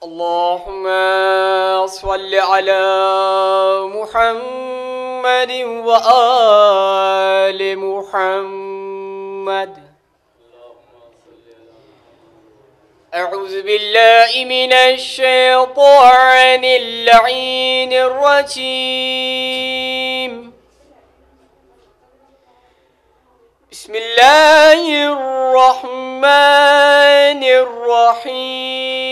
اللهم صل على محمد وآل محمد. أعوذ بالله من الشيطان اللعين الرجيم. بسم الله الرحمن الرحيم.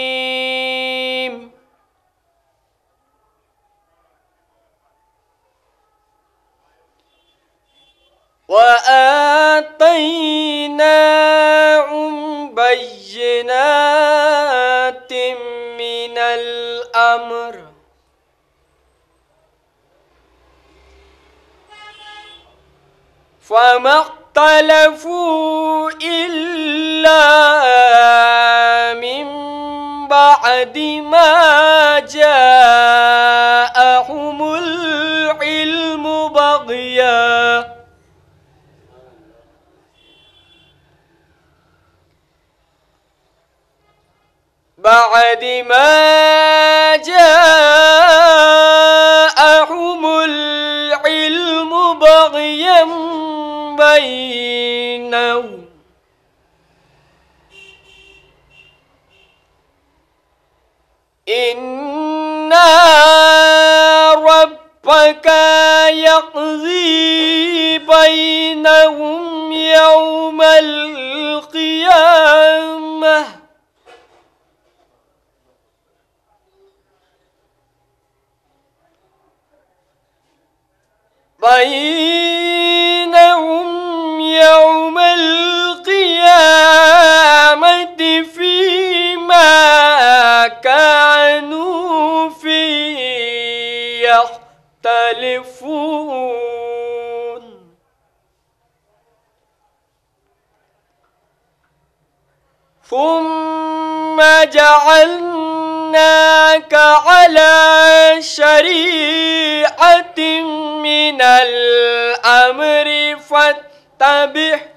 وآتيناهم بينات من الأمر فما اختلفوا إلا من بعد ما جاءهم العلم بغيا بينهم إن ربك يقضي بينهم يوم القيامة فيما كانوا فيه يختلفون. ثم جعلناك على شريعة من الأمر فاتبعها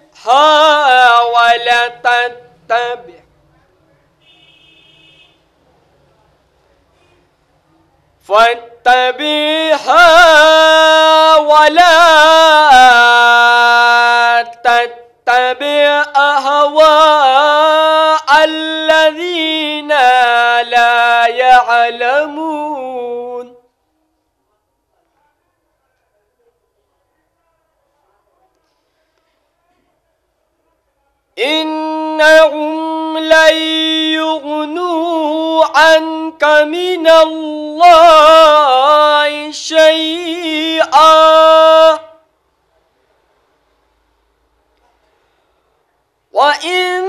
ولا تتبع أهواء الذين لا يعلمون. إنهم لن يغنوا عنك من الله شيئا وإن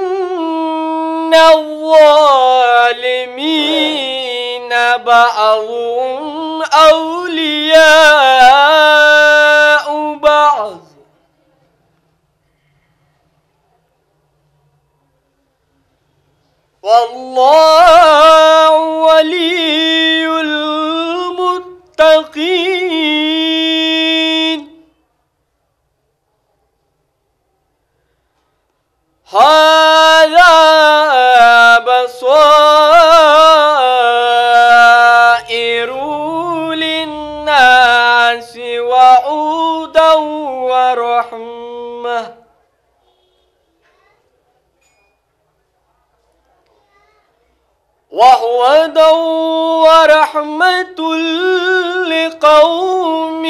الظالمين بعضهم أولياء بعض والله ولي المتقين. هذا بصائر للناس وهدى ورحمة لقوم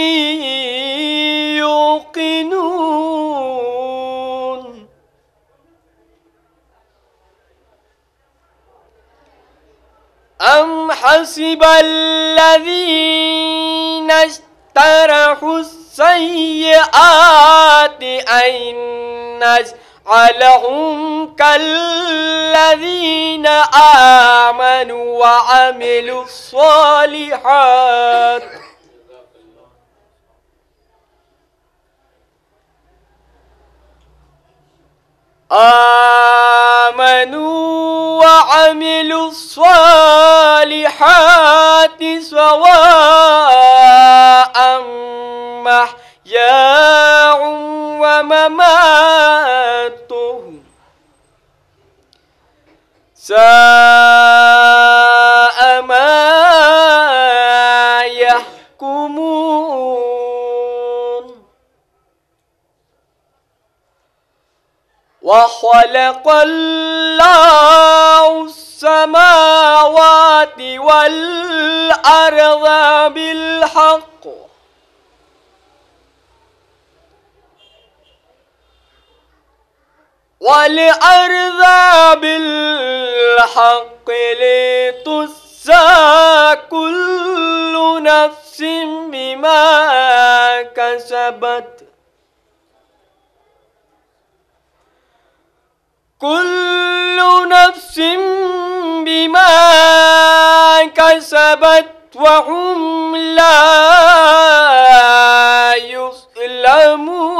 يوقنون. أم حسب الذين اجترحوا السيئات أن نجعلهم كالذين آمنوا وعملوا الصالحات سواء محياهم ومماتهم ساء وخلق الله السماوات والأرض بالحق والأرض بالحق لتجزى كل نفس بما كسبت كل نفس بما كسبت وهم لا يظلمون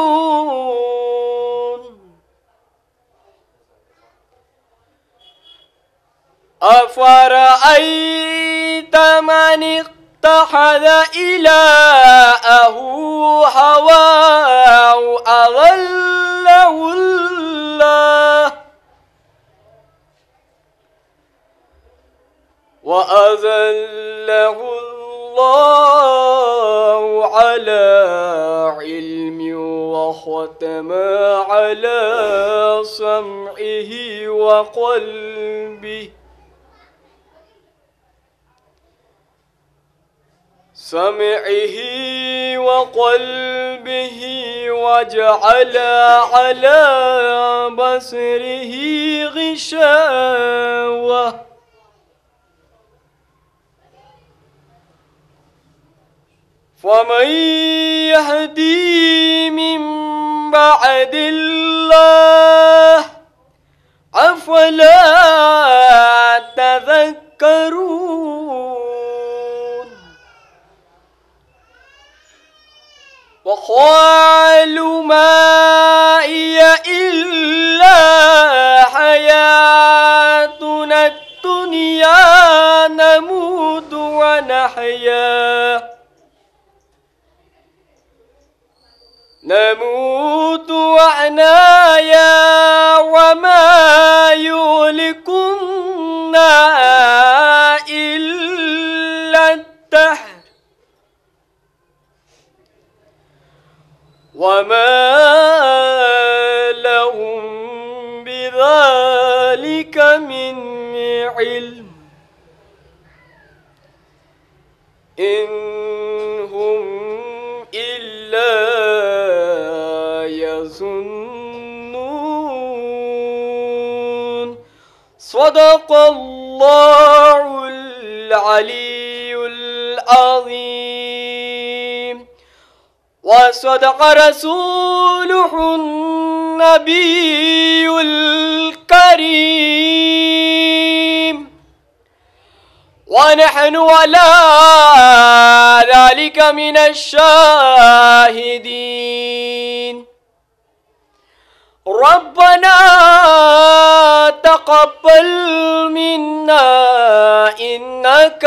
أفرأيت من اتخذ إلهه هواه أضله الله وأذله الله على علم وختم على سمعه وقلبه وجعل على بصره غشاوة فمن يهدي من بعد الله أفلا تذكرون وقالوا ما هي إلا حياتنا الدنيا نموت ونحيا وما يهلكنا إلا الدهر وما لهم بذلك من علم إن هم إلا يظنون صدق الله العلي العظيم وصدق رسوله النبي الكريم ونحن على ذلك من الشاهدين ربنا تقبل منا إنك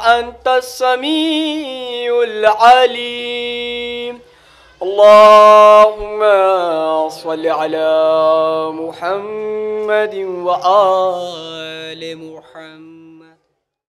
أنت السميع العليم اللهم صل على محمد وآل محمد